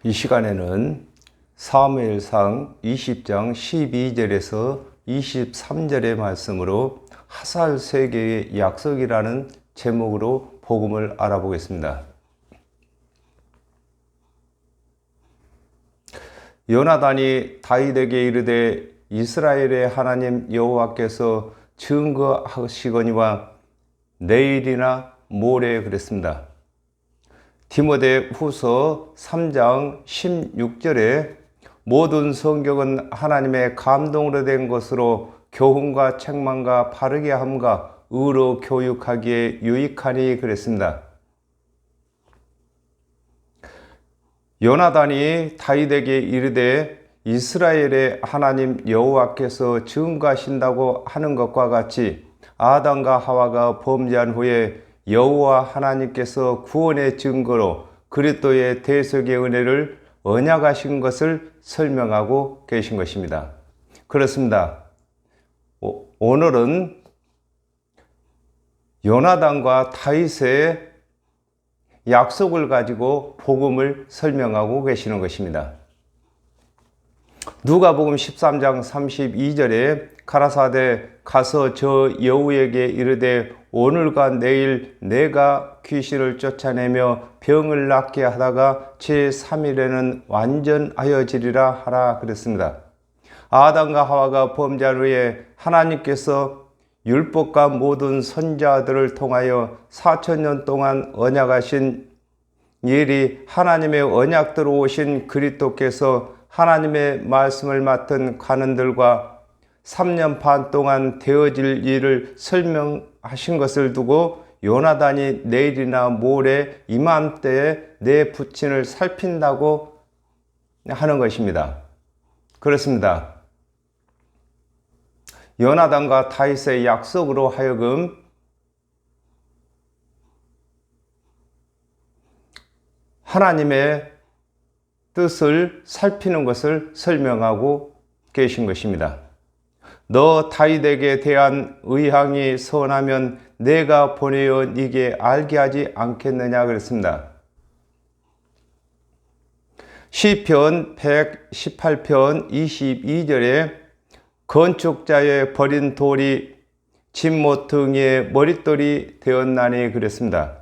이 시간에는 사무엘상 20장 12절에서 23절의 말씀으로 하살 세계의 약속이라는 제목으로 복음을 알아보겠습니다. 요나단이 다윗에게 이르되 이스라엘의 하나님 여호와께서 증거하시거니와 내일이나 모레 그랬습니다. 디모데 후서 3장 16절에 모든 성경은 하나님의 감동으로 된 것으로 교훈과 책망과 바르게 함과 의로 교육하기에 유익하니 그랬습니다. 요나단이 다윗에게 이르되 이스라엘의 하나님 여호와께서 증거하신다고 하는 것과 같이 아담과 하와가 범죄한 후에 여호와 하나님께서 구원의 증거로 그리스도의 대속의 은혜를 언약하신 것을 설명하고 계신 것입니다. 그렇습니다. 오늘은 요나단과 다윗의 약속을 가지고 복음을 설명하고 계시는 것입니다. 누가복음 13장 32절에 가라사대 가서 저 여우에게 이르되 오늘과 내일 내가 귀신을 쫓아내며 병을 낫게 하다가 제3일에는 완전하여지리라 하라 그랬습니다. 아담과 하와가 범죄한 후에 하나님께서 율법과 모든 선지자들을 통하여 4000년 동안 언약하신 일이 하나님의 언약대로 오신 그리스도께서 하나님의 말씀을 맡은 관원들과 3년 반 동안 되어질 일을 설명하신 것을 두고 요나단이 내일이나 모레 이맘때에 내 부친을 살핀다고 하는 것입니다. 그렇습니다. 요나단과 다윗의 약속으로 하여금 하나님의 뜻을 살피는 것을 설명하고 계신 것입니다. 너 다윗에게 대한 의향이 선하면 내가 보내어 네게 알게 하지 않겠느냐 그랬습니다. 시편 118편 22절에 건축자의 버린 돌이 진모퉁이의 머릿돌이 되었나니 그랬습니다.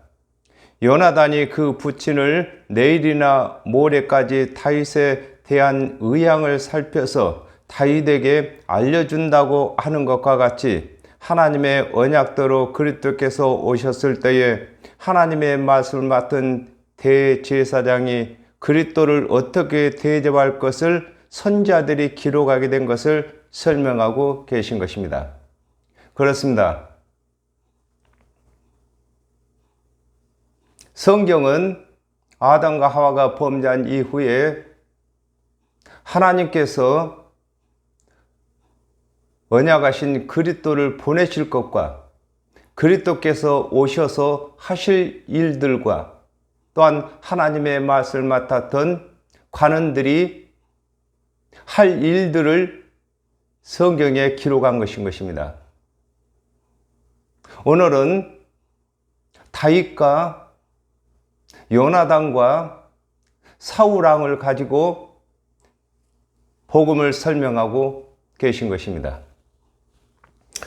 요나단이 그 부친을 내일이나 모레까지 다윗에 대한 의향을 살펴서 다윗에게 알려준다고 하는 것과 같이 하나님의 언약대로 그리스도께서 오셨을 때에 하나님의 말씀을 맡은 대제사장이 그리스도를 어떻게 대접할 것을 선지자들이 기록하게 된 것을 설명하고 계신 것입니다. 그렇습니다. 성경은 아담과 하와가 범죄한 이후에 하나님께서 언약하신 그리스도를 보내실 것과 그리스도께서 오셔서 하실 일들과 또한 하나님의 말씀을 맡았던 관원들이 할 일들을 성경에 기록한 것입니다. 오늘은 다윗과 요나단과 사울왕을 가지고 복음을 설명하고 계신 것입니다.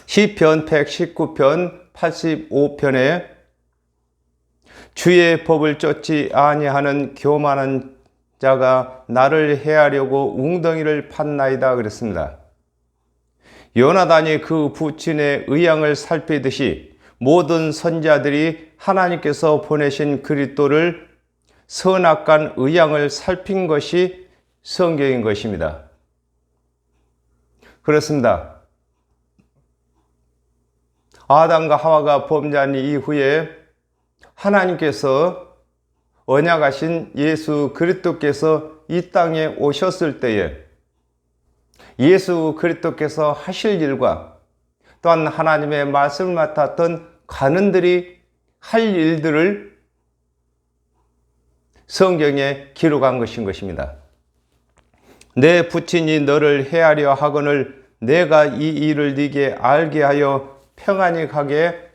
시편 119편 85편에 주의 법을 쫓지 아니하는 교만한 자가 나를 해하려고 웅덩이를 팠나이다 그랬습니다. 요나단이 그 부친의 의향을 살피듯이 모든 선지자들이 하나님께서 보내신 그리스도를 선악간 의향을 살핀 것이 성경인 것입니다. 그렇습니다. 아담과 하와가 범죄한 이후에 하나님께서 언약하신 예수 그리스도께서 이 땅에 오셨을 때에 예수 그리스도께서 하실 일과 또한 하나님의 말씀을 맡았던 관원들이 할 일들을 성경에 기록한 것인 것입니다. 내 부친이 너를 해하려 하거늘 내가 이 일을 네게 알게 하여 평안히 가게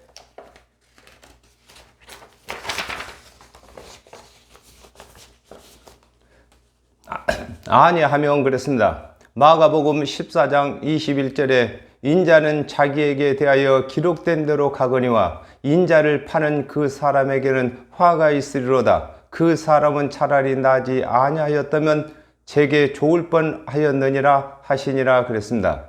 아니하면 그랬습니다. 마가복음 14장 21절에 인자는 자기에게 대하여 기록된 대로 가거니와 인자를 파는 그 사람에게는 화가 있으리로다. 그 사람은 차라리 나지 아니하였다면 제게 좋을 뻔하였느니라 하시니라 그랬습니다.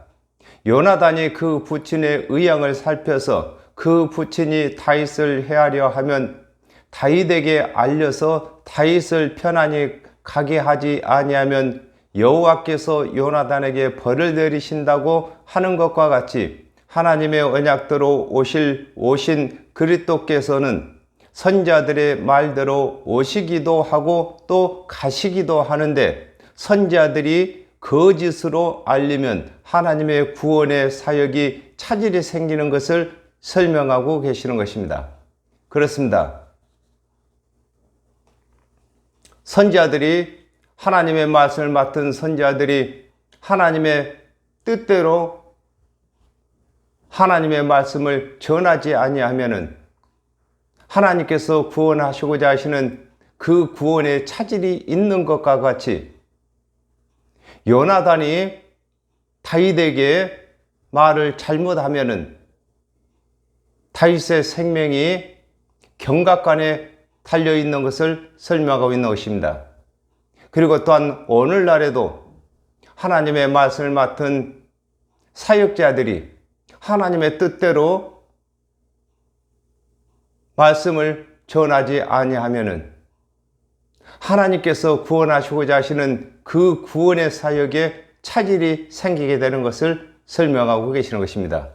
요나단이 그 부친의 의향을 살펴서 그 부친이 다윗을 해하려 하면 다윗에게 알려서 다윗을 편안히 가게 하지 아니하면 여호와께서 요나단에게 벌을 내리신다고 하는 것과 같이 하나님의 언약대로 오신 그리스도께서는 선지자들의 말대로 오시기도 하고 또 가시기도 하는데 선지자들이 거짓으로 알리면 하나님의 구원의 사역이 차질이 생기는 것을 설명하고 계시는 것입니다. 그렇습니다. 선지자들이 하나님의 말씀을 맡은 선지자들이 하나님의 뜻대로 하나님의 말씀을 전하지 아니하면은 하나님께서 구원하시고자 하시는 그 구원의 차질이 있는 것과 같이 요나단이 다윗에게 말을 잘못하면은 다윗의 생명이 경각간에 달려 있는 것을 설명하고 있는 것입니다. 그리고 또한 오늘날에도 하나님의 말씀을 맡은 사역자들이 하나님의 뜻대로 말씀을 전하지 아니하면은 하나님께서 구원하시고자 하시는 그 구원의 사역에 차질이 생기게 되는 것을 설명하고 계시는 것입니다.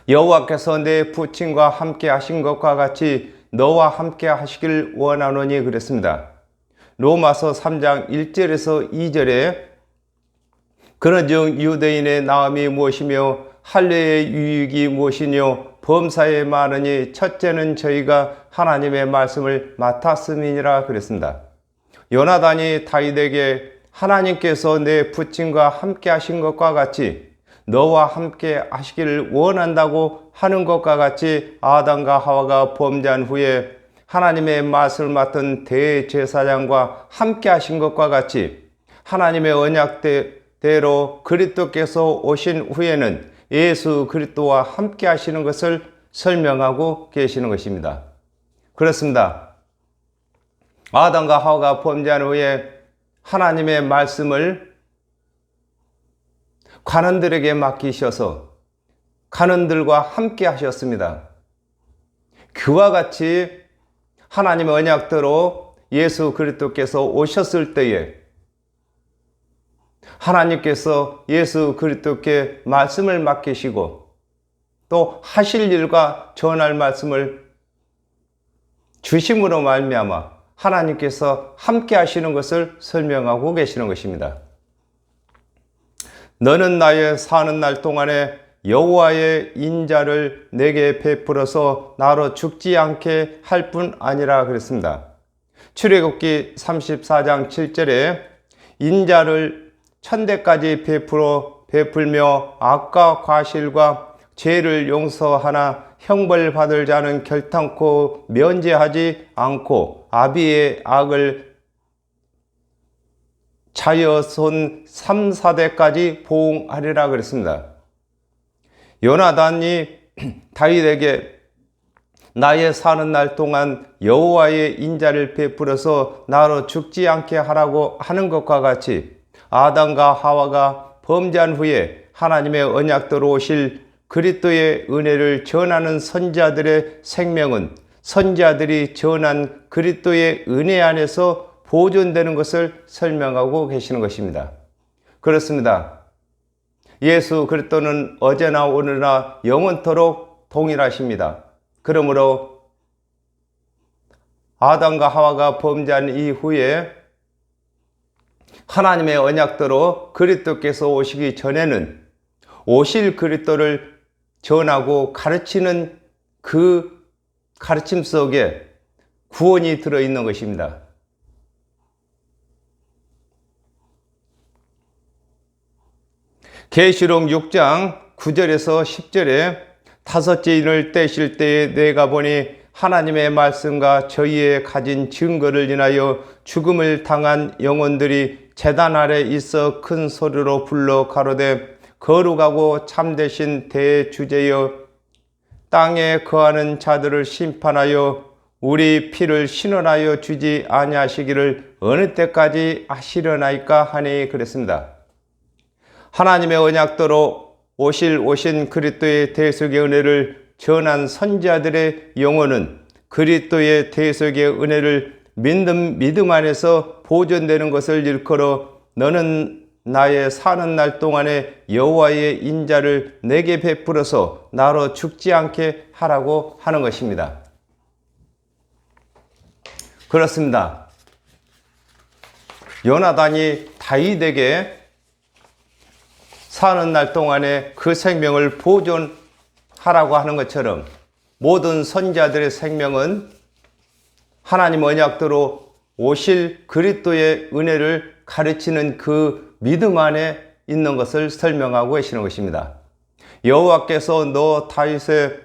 여호와께서 내 부친과 함께 하신 것과 같이 너와 함께 하시길 원하노니 그랬습니다. 로마서 3장 1절에서 2절에 그런즉 유대인의 나음이 무엇이며 할례의 유익이 무엇이뇨 범사에 많으니 첫째는 저희가 하나님의 말씀을 맡았음이니라 그랬습니다. 요나단이 다윗에게 하나님께서 내 부친과 함께 하신 것과 같이 너와 함께 하시기를 원한다고 하는 것과 같이 아담과 하와가 범죄한 후에 하나님의 말씀을 맡은 대제사장과 함께 하신 것과 같이 하나님의 언약대로 그리스도께서 오신 후에는 예수 그리스도와 함께 하시는 것을 설명하고 계시는 것입니다. 그렇습니다. 아담과 하와가 범죄한 후에 하나님의 말씀을 관원들에게 맡기셔서 관원들과 함께 하셨습니다. 그와 같이 하나님의 언약대로 예수 그리스도께서 오셨을 때에 하나님께서 예수 그리스도께 말씀을 맡기시고 또 하실 일과 전할 말씀을 주심으로 말미암아 하나님께서 함께 하시는 것을 설명하고 계시는 것입니다. 너는 나의 사는 날 동안에 여호와의 인자를 내게 베풀어서 나로 죽지 않게 할 뿐 아니라 그랬습니다. 출애굽기 34장 7절에 인자를 천대까지 베풀며 악과 과실과 죄를 용서하나 형벌받을 자는 결탄코 면제하지 않고 아비의 악을 자여손 3, 4대까지 보응하리라 그랬습니다. 요나단이 다윗에게 나의 사는 날 동안 여호와의 인자를 베풀어서 나로 죽지 않게 하라고 하는 것과 같이 아담과 하와가 범죄한 후에 하나님의 언약대로 오실 그리스도의 은혜를 전하는 선지자들의 생명은 선지자들이 전한 그리스도의 은혜 안에서 보존되는 것을 설명하고 계시는 것입니다. 그렇습니다. 예수 그리스도는 어제나 오늘나 영원토록 동일하십니다. 그러므로 아담과 하와가 범죄한 이후에 하나님의 언약대로 그리스도께서 오시기 전에는 오실 그리스도를 전하고 가르치는 그 가르침 속에 구원이 들어있는 것입니다. 계시록 6장 9절에서 10절에 다섯째 인을 떼실 때에 내가 보니 하나님의 말씀과 저희의 가진 증거를 인하여 죽음을 당한 영혼들이 제단 아래 있어 큰 소리로 불러 가로되 거룩하고 참되신 대주제여 땅에 거하는 자들을 심판하여 우리 피를 신원하여 주지 아니하시기를 어느 때까지 하시려나이까 하니 그랬습니다. 하나님의 언약대로 오신 그리스도의 대속의 은혜를 전한 선지자들의 영혼은 그리스도의 대속의 은혜를 믿는 믿음 안에서 보존되는 것을 일컬어 너는 나의 사는 날 동안에 여호와의 인자를 내게 베풀어서 나로 죽지 않게 하라고 하는 것입니다. 그렇습니다. 요나단이 다윗에게 사는 날 동안에 그 생명을 보존하라고 하는 것처럼 모든 선지자들의 생명은 하나님 언약대로 오실 그리스도의 은혜를 가르치는 그 믿음 안에 있는 것을 설명하고 계시는 것입니다. 여호와께서 너 다윗의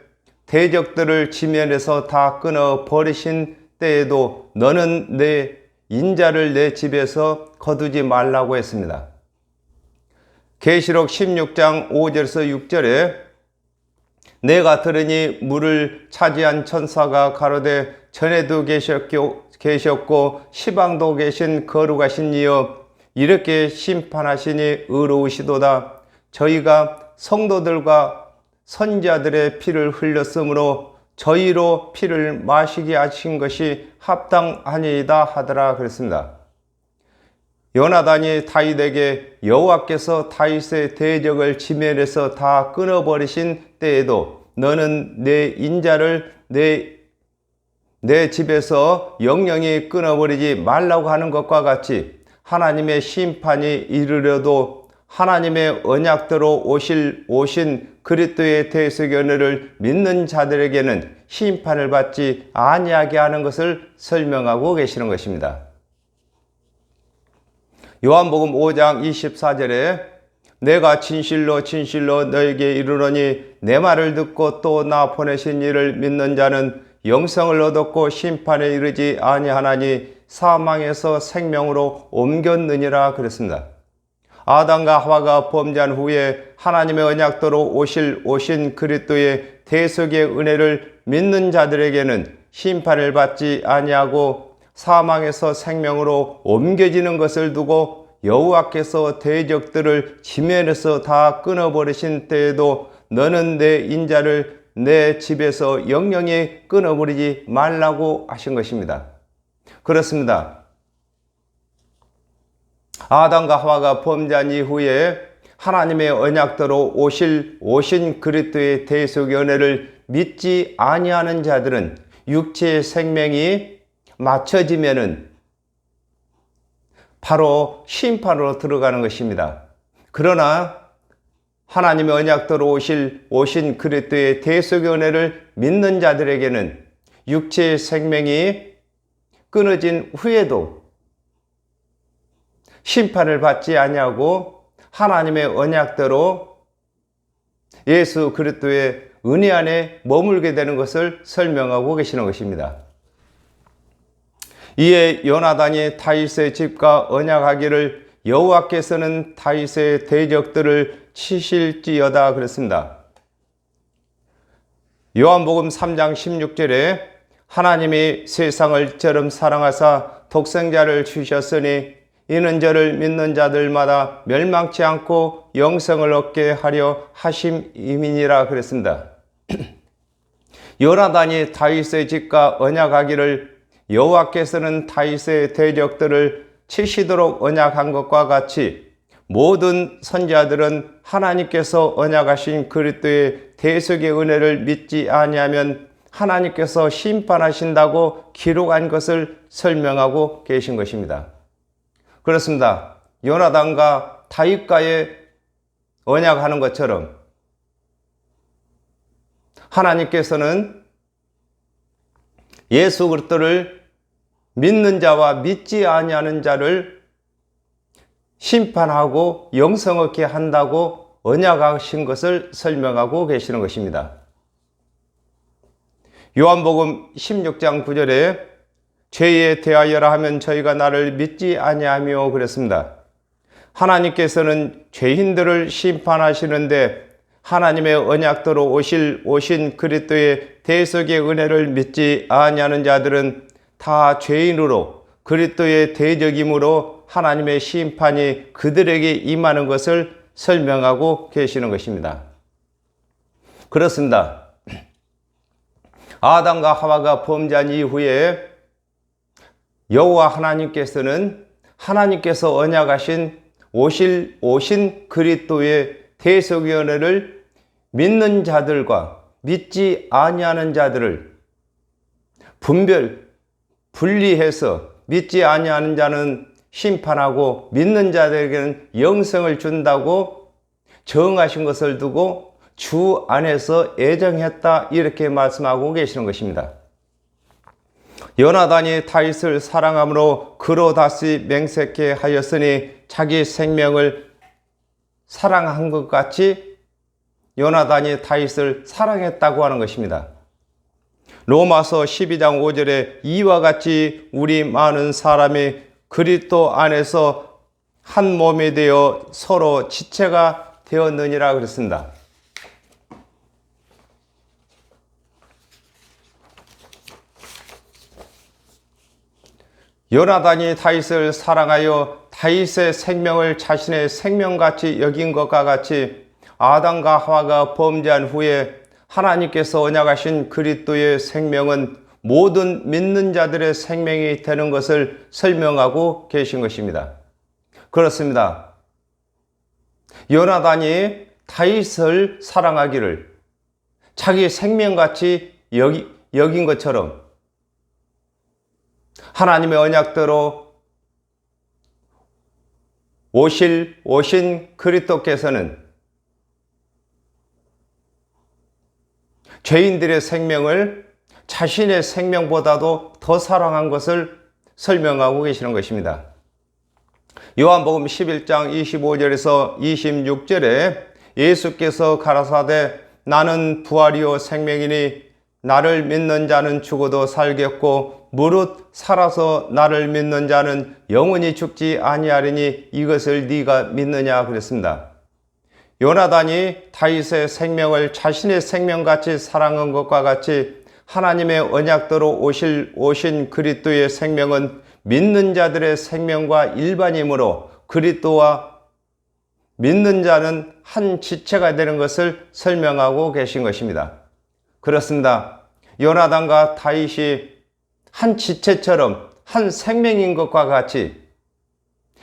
대적들을 지면에서 다 끊어 버리신 때에도 너는 내 인자를 내 집에서 거두지 말라고 했습니다. 계시록 16장 5절에서 6절에 내가 들으니 물을 차지한 천사가 가로되 전에도 계셨고 시방도 계신 거룩하신 이여 이렇게 심판하시니 의로우시도다. 저희가 성도들과 선지자들의 피를 흘렸으므로 저희로 피를 마시게 하신 것이 합당하니이다 하더라 그랬습니다. 요나단이 다윗에게 여호와께서 다윗의 대적을 지면에서 다 끊어버리신 때에도 너는 내 인자를 내 집에서 영영히 끊어버리지 말라고 하는 것과 같이 하나님의 심판이 이르려도 하나님의 언약대로 오신 그리스도의 대속의 은혜를 믿는 자들에게는 심판을 받지 아니하게 하는 것을 설명하고 계시는 것입니다. 요한복음 5장 24절에 내가 진실로 너에게 이르노니 내 말을 듣고 또 나 보내신 이를 믿는 자는 영생을 얻었고 심판에 이르지 아니하나니 사망에서 생명으로 옮겼느니라 그랬습니다. 아담과 하와가 범죄한 후에 하나님의 언약대로 오신 그리스도의 대속의 은혜를 믿는 자들에게는 심판을 받지 아니하고 사망에서 생명으로 옮겨지는 것을 두고 여호와께서 대적들을 지면에서 다 끊어버리신 때에도 너는 내 인자를 내 집에서 영영히 끊어버리지 말라고 하신 것입니다. 그렇습니다. 아담과 하와가 범죄한 이후에 하나님의 언약대로 오신 그리스도의 대속의 은혜를 믿지 아니하는 자들은 육체의 생명이 맞춰지면은 바로 심판으로 들어가는 것입니다. 그러나 하나님의 언약대로 오신 그리스도의 대속의 은혜를 믿는 자들에게는 육체의 생명이 끊어진 후에도 심판을 받지 아니하고 하나님의 언약대로 예수 그리스도의 은혜 안에 머물게 되는 것을 설명하고 계시는 것입니다. 이에 요나단이 다윗의 집과 언약하기를 여호와께서는 다윗의 대적들을 치실지어다 그랬습니다. 요한복음 3장 16절에 하나님이 세상을 이처럼 사랑하사 독생자를 주셨으니 이는 저를 믿는 자들마다 멸망치 않고 영생을 얻게 하려 하심이니라 그랬습니다. 요나단이 다윗의 집과 언약하기를 여호와께서는 다윗의 대적들을 치시도록 언약한 것과 같이 모든 선지자들은 하나님께서 언약하신 그리스도의 대속의 은혜를 믿지 아니하면 하나님께서 심판하신다고 기록한 것을 설명하고 계신 것입니다. 그렇습니다. 요나단과 다윗과의 언약하는 것처럼 하나님께서는 예수 그리스도를 믿는 자와 믿지 아니하는 자를 심판하고 영생 얻게 한다고 언약하신 것을 설명하고 계시는 것입니다. 요한복음 16장 9절에 죄에 대하여라 하면 저희가 나를 믿지 아니하며 그랬습니다. 하나님께서는 죄인들을 심판하시는데 하나님의 언약대로 오신 그리스도의 대속의 은혜를 믿지 아니하는 자들은 다 죄인으로 그리스도의 대적임으로 하나님의 심판이 그들에게 임하는 것을 설명하고 계시는 것입니다. 그렇습니다. 아담과 하와가 범죄한 이후에 여호와 하나님께서는 하나님께서 언약하신 오신 그리스도의 대속의 은혜를 믿는 자들과 믿지 아니하는 자들을 분리해서 믿지 아니하는 자는 심판하고 믿는 자들에게는 영생을 준다고 정하신 것을 두고 주 안에서 애정했다 이렇게 말씀하고 계시는 것입니다. 요나단이 다윗을 사랑함으로 그로 다시 맹세케 하였으니 자기 생명을 사랑한 것 같이 요나단이 다윗을 사랑했다고 하는 것입니다. 로마서 12장 5절에 이와 같이 우리 많은 사람이 그리스도 안에서 한 몸이 되어 서로 지체가 되었느니라 그랬습니다. 요나단이 다윗을 사랑하여 다윗의 생명을 자신의 생명같이 여긴 것과 같이 아담과 하와가 범죄한 후에 하나님께서 언약하신 그리스도의 생명은 모든 믿는 자들의 생명이 되는 것을 설명하고 계신 것입니다. 그렇습니다. 요나단이 다윗을 사랑하기를 자기 생명같이 여긴 것처럼 하나님의 언약대로 오신 그리스도께서는 죄인들의 생명을 자신의 생명보다도 더 사랑한 것을 설명하고 계시는 것입니다. 요한복음 11장 25절에서 26절에 예수께서 가라사대 나는 부활이요 생명이니 나를 믿는 자는 죽어도 살겠고 무릇 살아서 나를 믿는 자는 영원히 죽지 아니하리니 이것을 네가 믿느냐 그랬습니다. 요나단이 다윗의 생명을 자신의 생명같이 사랑한 것과 같이 하나님의 언약대로 오신 그리스도의 생명은 믿는 자들의 생명과 일반이므로 그리스도와 믿는 자는 한 지체가 되는 것을 설명하고 계신 것입니다. 그렇습니다. 요나단과 다윗이 한 지체처럼 한 생명인 것과 같이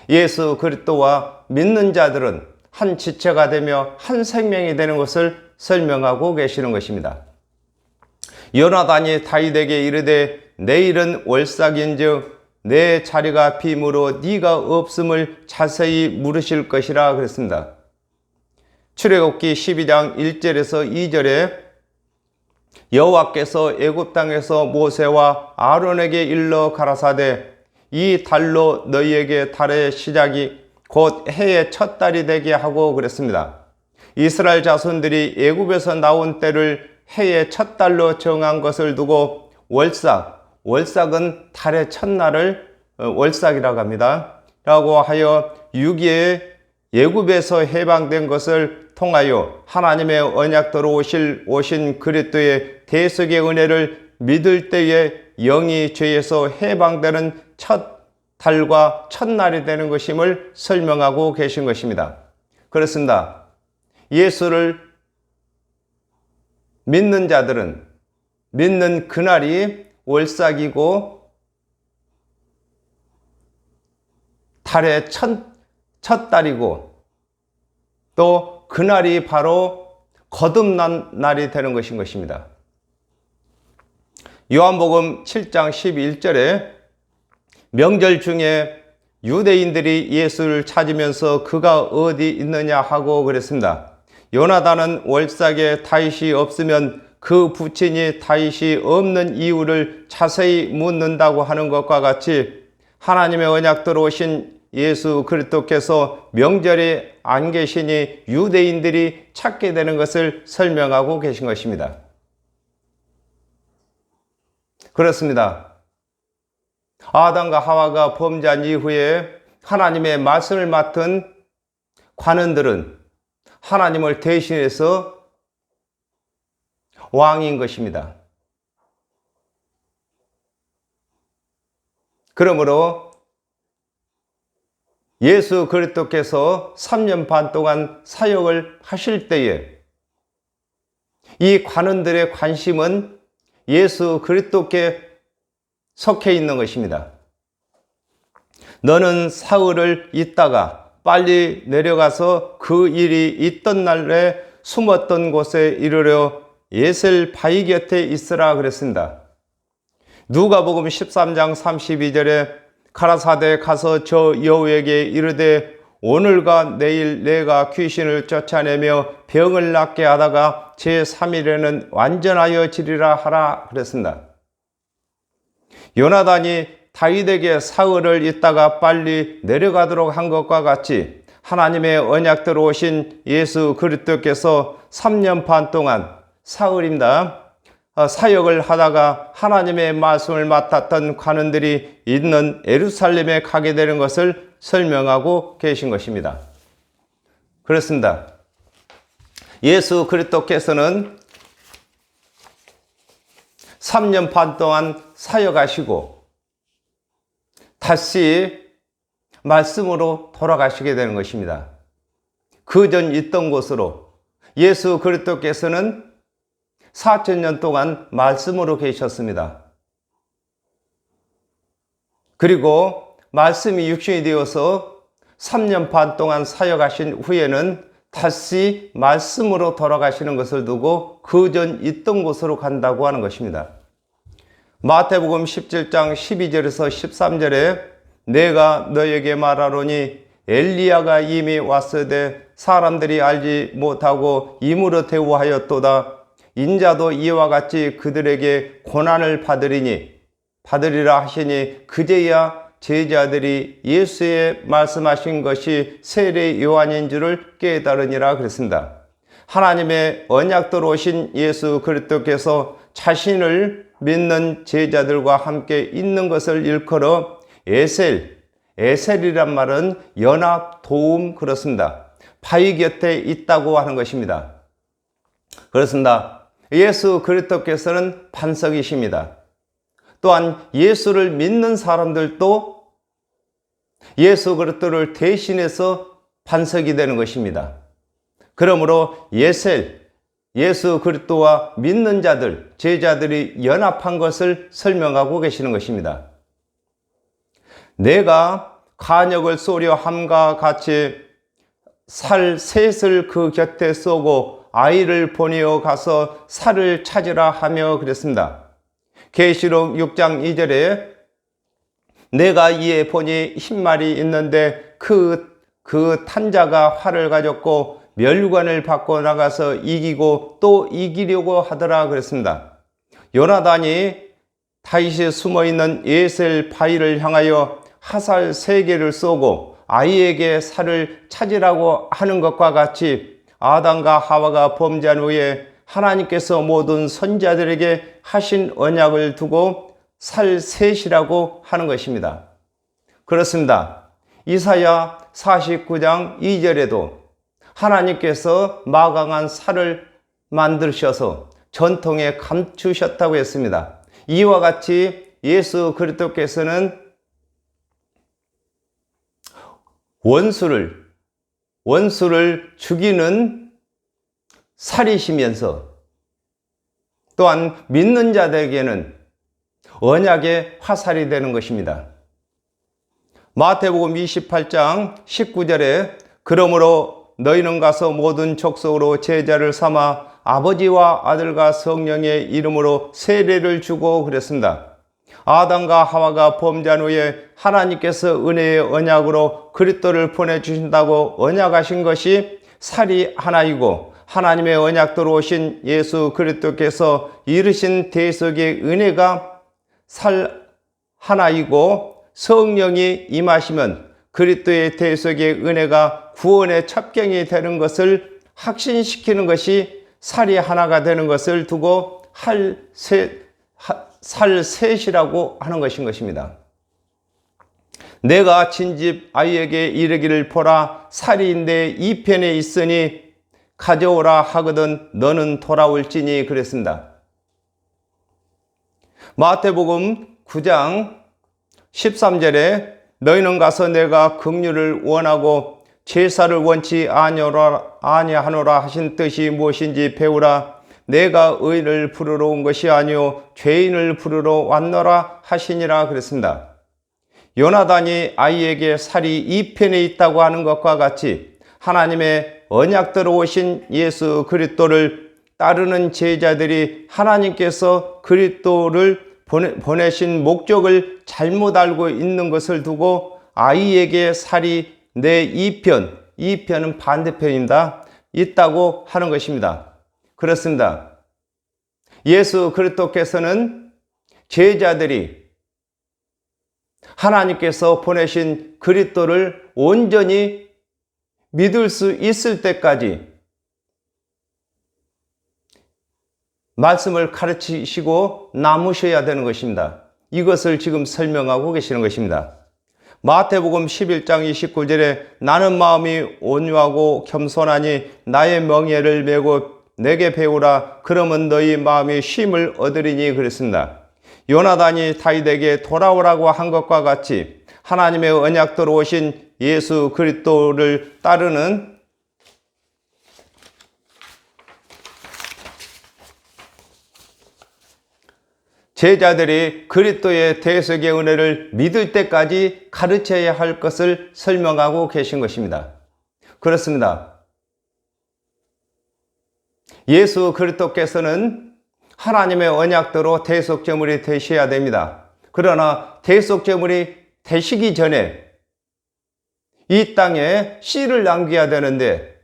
예수 그리스도와 믿는 자들은 한 지체가 되며 한 생명이 되는 것을 설명하고 계시는 것입니다. 요나단이 다윗에게 이르되 내일은 월삭인즉 내 자리가 빔으로 네가 없음을 자세히 물으실 것이라 그랬습니다. 출애굽기 12장 1절에서 2절에 여호와께서 애굽 땅에서 모세와 아론에게 일러 가라사대 이 달로 너희에게 달의 시작이 곧 해의 첫 달이 되게 하고 그랬습니다. 이스라엘 자손들이 애굽에서 나온 때를 해의 첫 달로 정한 것을 두고 월삭은 달의 첫날을 월삭이라고 합니다. 라고 하여 6일에 애굽에서 해방된 것을 통하여 하나님의 언약대로 오신 그리스도의 대속의 은혜를 믿을 때에 영이 죄에서 해방되는 첫 달과 첫날이 되는 것임을 설명하고 계신 것입니다. 그렇습니다. 예수를 믿는 자들은 믿는 그날이 월삭이고 달의 첫 달이고 또 그날이 바로 거듭난 날이 되는 것인 것입니다. 요한복음 7장 11절에 명절 중에 유대인들이 예수를 찾으면서 그가 어디 있느냐 하고 그랬습니다. 요나단은 월삭에 다윗이 없으면 그 부친이 다윗이 없는 이유를 자세히 묻는다고 하는 것과 같이 하나님의 언약대로 오신 예수 그리스도께서 명절에 안 계시니 유대인들이 찾게 되는 것을 설명하고 계신 것입니다. 그렇습니다. 아담과 하와가 범죄한 이후에 하나님의 말씀을 맡은 관원들은 하나님을 대신해서 왕인 것입니다. 그러므로 예수 그리스도께서 3년 반 동안 사역을 하실 때에 이 관원들의 관심은 예수 그리스도께 속해 있는 것입니다. 너는 사흘을 있다가 빨리 내려가서 그 일이 있던 날에 숨었던 곳에 이르러 에셀 바위 곁에 있으라 그랬습니다. 누가복음 13장 32절에 가라사대 가서 저 여우에게 이르되 오늘과 내일 내가 귀신을 쫓아내며 병을 낫게 하다가 제3일에는 완전하여 지리라 하라 그랬습니다. 요나단이 다윗에게 사흘을 있다가 빨리 내려가도록 한 것과 같이 하나님의 언약대로 오신 예수 그리스도께서 3년 반 동안 사흘입니다. 사역을 하다가 하나님의 말씀을 맡았던 관원들이 있는 예루살렘에 가게 되는 것을 설명하고 계신 것입니다. 그렇습니다. 예수 그리스도께서는 3년 반 동안 사역하시고 다시 말씀으로 돌아가시게 되는 것입니다. 그전 있던 곳으로 예수 그리스도께서는 4,000년 동안 말씀으로 계셨습니다. 그리고 말씀이 육신이 되어서 3년 반 동안 사역하신 후에는 다시 말씀으로 돌아가시는 것을 두고 그전 있던 곳으로 간다고 하는 것입니다. 마태복음 17장 12절에서 13절에 내가 너에게 말하노니 엘리야가 이미 왔으되 사람들이 알지 못하고 임으로 대우하였도다. 인자도 이와 같이 그들에게 고난을 받으리라 하시니 그제야 제자들이 예수의 말씀하신 것이 세례 요한인 줄을 깨달으니라 그랬습니다. 하나님의 언약대로 오신 예수 그리스도께서 자신을 믿는 제자들과 함께 있는 것을 일컬어 에셀이란 말은 연합, 도움 그렇습니다. 바위 곁에 있다고 하는 것입니다. 그렇습니다. 예수 그리스도께서는 반석이십니다. 또한 예수를 믿는 사람들도 예수 그리스도를 대신해서 반석이 되는 것입니다. 그러므로 예수 그리스도와 믿는 자들, 제자들이 연합한 것을 설명하고 계시는 것입니다. 내가 간역을 쏘려 함과 같이 살 셋을 그 곁에 쏘고 아이를 보내어 가서 살을 찾으라 하며 그랬습니다. 계시록 6장 2절에 내가 이에 보니 흰말이 있는데 그 탄자가 활을 가졌고 멸관을 받고 나가서 이기고 또 이기려고 하더라 그랬습니다. 요나단이 다윗이 숨어있는 에셀 바위를 향하여 화살 3개를 쏘고 아이에게 살을 찾으라고 하는 것과 같이 아담과 하와가 범죄한 후에 하나님께서 모든 선지자들에게 하신 언약을 두고 살 셋이라고 하는 것입니다. 그렇습니다. 이사야 49장 2절에도 하나님께서 마강한 살을 만드셔서 전통에 감추셨다고 했습니다. 이와 같이 예수 그리스도께서는 원수를 죽이는 살이시면서 또한 믿는 자들에게는 언약의 화살이 되는 것입니다. 마태복음 28장 19절에 그러므로 너희는 가서 모든 족속으로 제자를 삼아 아버지와 아들과 성령의 이름으로 세례를 주고 그랬습니다. 아담과 하와가 범죄한 후에 하나님께서 은혜의 언약으로 그리스도를 보내주신다고 언약하신 것이 살이 하나이고 하나님의 언약대로 오신 예수 그리스도께서 이루신 대속의 은혜가 살 하나이고 성령이 임하시면 그리스도의 대속의 은혜가 구원의 첩경이 되는 것을 확신시키는 것이 살이 하나가 되는 것을 두고 살셋이라고 하는 것입니다. 내가 친집 아이에게 이르기를 보라 살이 내 이편에 있으니 가져오라 하거든 너는 돌아올지니 그랬습니다. 마태복음 9장 13절에 너희는 가서 내가 긍휼을 원하고 제사를 원치 아니하노라 하신 뜻이 무엇인지 배우라. 내가 의인을 부르러 온 것이 아니요 죄인을 부르러 왔노라 하시니라 그랬습니다. 요나단이 아이에게 살이 이편에 있다고 하는 것과 같이 하나님의 언약대로 오신 예수 그리스도를 따르는 제자들이 하나님께서 그리스도를 보내신 목적을 잘못 알고 있는 것을 두고 아이에게 살이 내 이편은 반대편입니다. 있다고 하는 것입니다. 그렇습니다. 예수 그리스도께서는 제자들이 하나님께서 보내신 그리스도를 온전히 믿을 수 있을 때까지 말씀을 가르치시고 남으셔야 되는 것입니다. 이것을 지금 설명하고 계시는 것입니다. 마태복음 11장 29절에 나는 마음이 온유하고 겸손하니 나의 멍에를 메고 내게 배우라 그러면 너희 마음이 쉼을 얻으리니 그랬습니다. 요나단이 다윗에게 돌아오라고 한 것과 같이 하나님의 언약대로 오신 예수 그리스도를 따르는 제자들이 그리스도의 대속의 은혜를 믿을 때까지 가르쳐야 할 것을 설명하고 계신 것입니다. 그렇습니다. 예수 그리스도께서는 하나님의 언약대로 대속제물이 되셔야 됩니다. 그러나 대속제물이 되시기 전에 이 땅에 씨를 남겨야 되는데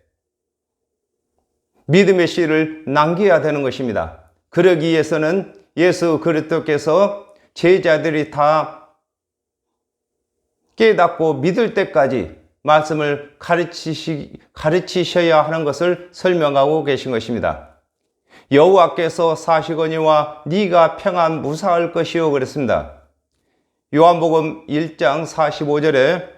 믿음의 씨를 남겨야 되는 것입니다. 그러기 위해서는 예수 그리스도께서 제자들이 다 깨닫고 믿을 때까지 말씀을 가르치셔야 하는 것을 설명하고 계신 것입니다. 여호와께서 사시거니와 네가 평안 무사할 것이요 그랬습니다. 요한복음 1장 45절에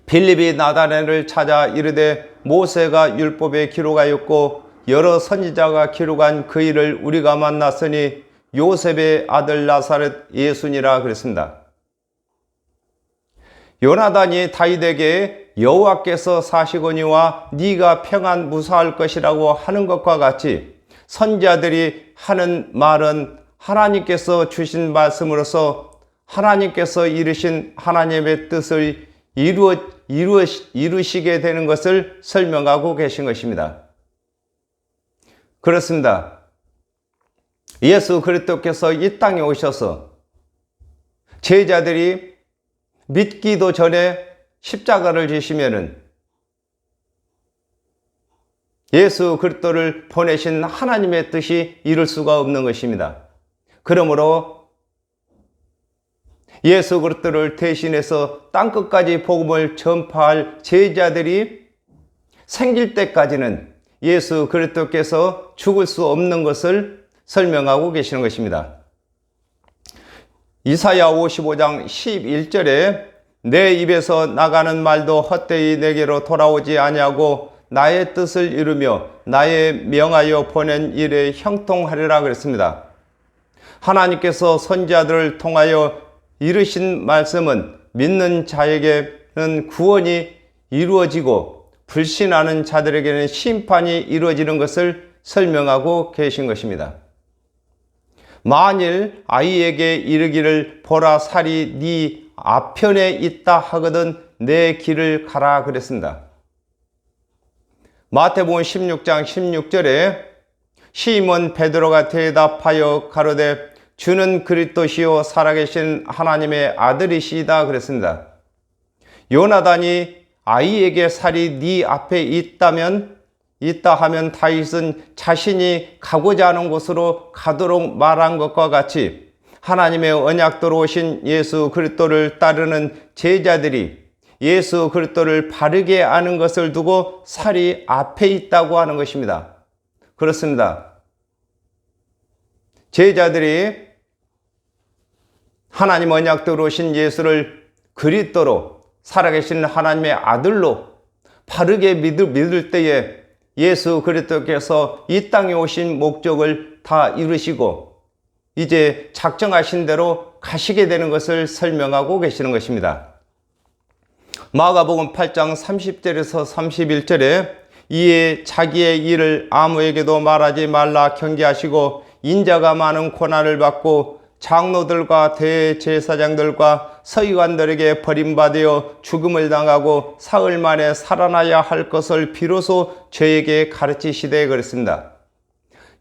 빌립이 나다나엘을 찾아 이르되 모세가 율법에 기록하였고 여러 선지자가 기록한 그 일을 우리가 만났으니 요셉의 아들 나사렛 예수니라 그랬습니다. 요나단이 다윗에게 여호와께서 사시거니와 네가 평안 무사할 것이라고 하는 것과 같이 선지자들이 하는 말은 하나님께서 주신 말씀으로서 하나님께서 이루신 하나님의 뜻을 이루시게 되는 것을 설명하고 계신 것입니다. 그렇습니다. 예수 그리스도께서 이 땅에 오셔서 제자들이 믿기도 전에 십자가를 지시면은 예수 그리스도를 보내신 하나님의 뜻이 이룰 수가 없는 것입니다. 그러므로 예수 그리스도를 대신해서 땅끝까지 복음을 전파할 제자들이 생길 때까지는 예수 그리스도께서 죽을 수 없는 것을 설명하고 계시는 것입니다. 이사야 55장 11절에 내 입에서 나가는 말도 헛되이 내게로 돌아오지 아니하고 나의 뜻을 이루며 나의 명하여 보낸 일에 형통하리라 그랬습니다. 하나님께서 선지자들을 통하여 이루신 말씀은 믿는 자에게는 구원이 이루어지고 불신하는 자들에게는 심판이 이루어지는 것을 설명하고 계신 것입니다. 만일 아이에게 이르기를 보라 살이 네 앞편에 있다 하거든 내 길을 가라 그랬습니다. 마태복음 16장 16절에 시몬 베드로가 대답하여 가로되 주는 그리스도시요 살아계신 하나님의 아들이시다 그랬습니다. 요나단이 아이에게 살이 네 앞에 있다 하면 다윗은 자신이 가고자 하는 곳으로 가도록 말한 것과 같이 하나님의 언약대로 오신 예수 그리스도를 따르는 제자들이 예수 그리스도를 바르게 아는 것을 두고 살이 앞에 있다고 하는 것입니다. 그렇습니다. 제자들이 하나님 언약대로 오신 예수를 그리스도로 살아계신 하나님의 아들로 바르게 믿을 때에 예수 그리스도께서 이 땅에 오신 목적을 다 이루시고 이제 작정하신 대로 가시게 되는 것을 설명하고 계시는 것입니다. 마가복음 8장 30절에서 31절에 이에 자기의 일을 아무에게도 말하지 말라 경계하시고 인자가 많은 고난을 받고 장로들과 대제사장들과 서기관들에게 버림받아 죽음을 당하고 사흘 만에 살아나야 할 것을 비로소 저에게 가르치시되 그랬습니다.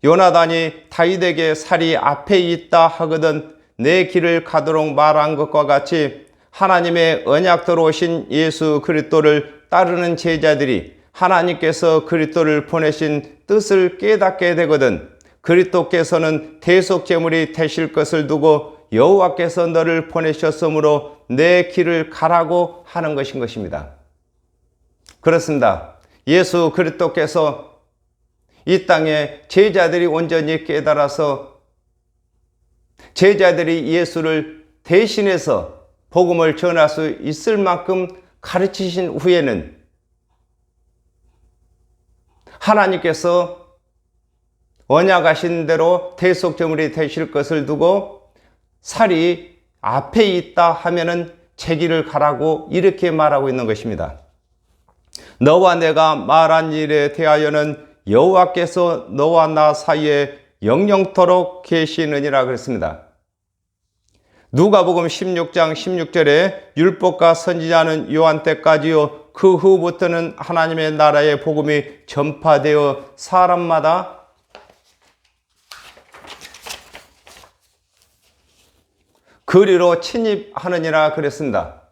요나단이 다윗에게 살이 앞에 있다 하거든 내 길을 가도록 말한 것과 같이 하나님의 언약대로 오신 예수 그리스도를 따르는 제자들이 하나님께서 그리스도를 보내신 뜻을 깨닫게 되거든 그리스도께서는 대속제물이 되실 것을 두고 여호와께서 너를 보내셨으므로 내 길을 가라고 하는 것인 것입니다. 그렇습니다. 예수 그리스도께서 이 땅에 제자들이 온전히 깨달아서 제자들이 예수를 대신해서 복음을 전할 수 있을 만큼 가르치신 후에는 하나님께서 언약하신 대로 대속제물이 되실 것을 두고 살이 앞에 있다 하면은 제 길을 가라고 이렇게 말하고 있는 것입니다. 너와 내가 말한 일에 대하여는 여호와께서 너와 나 사이에 영영토록 계시느니라 그랬습니다. 누가복음 16장 16절에 율법과 선지자는 요한 때까지요 그 후부터는 하나님의 나라의 복음이 전파되어 사람마다 그리로 침입하느니라 그랬습니다.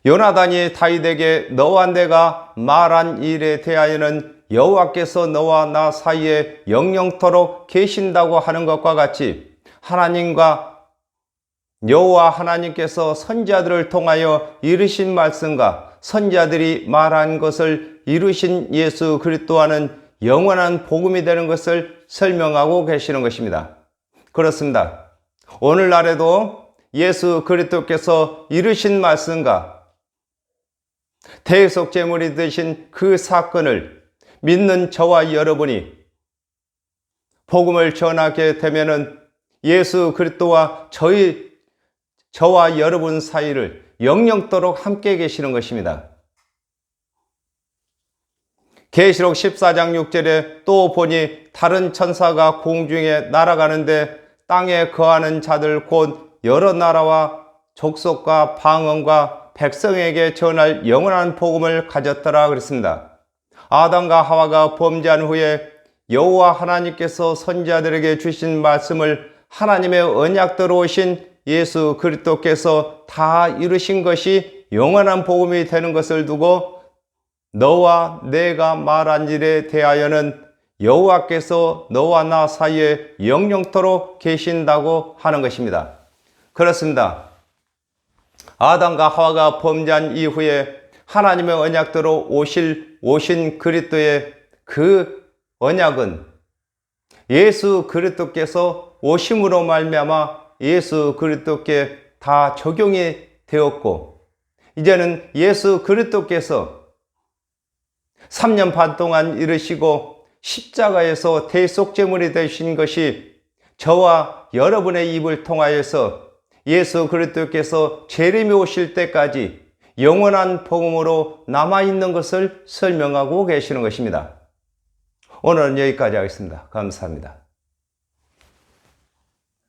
요나단이 다윗에게 너와 내가 말한 일에 대하여는 여호와께서 너와 나 사이에 영영토록 계신다고 하는 것과 같이 하나님과 여호와 하나님께서 선지자들을 통하여 이루신 말씀과 선지자들이 말한 것을 이루신 예수 그리스도와는 영원한 복음이 되는 것을 설명하고 계시는 것입니다. 그렇습니다. 오늘날에도 예수 그리스도께서 이루신 말씀과 대속제물이 되신 그 사건을 믿는 저와 여러분이 복음을 전하게 되면은 예수 그리스도와 저와 여러분 사이를 영영토록 함께 계시는 것입니다. 계시록 14장 6절에 또 보니 다른 천사가 공중에 날아가는데 땅에 거하는 자들 곧 여러 나라와 족속과 방언과 백성에게 전할 영원한 복음을 가졌더라 그랬습니다. 아담과 하와가 범죄한 후에 여호와 하나님께서 선지자들에게 주신 말씀을 하나님의 언약대로 오신 예수 그리스도께서 다 이루신 것이 영원한 복음이 되는 것을 두고 너와 내가 말한 일에 대하여는 여호와께서 너와 나 사이에 영영토록 계신다고 하는 것입니다. 그렇습니다. 아담과 하와가 범죄한 이후에 하나님의 언약대로 오신 그리스도의 그 언약은 예수 그리스도께서 오심으로 말미암아 예수 그리스도께 다 적용이 되었고 이제는 예수 그리스도께서 3년 반 동안 이르시고 십자가에서 대속제물이 되신 것이 저와 여러분의 입을 통하여서 예수 그리스도께서 재림이 오실 때까지 영원한 복음으로 남아있는 것을 설명하고 계시는 것입니다. 오늘은 여기까지 하겠습니다. 감사합니다.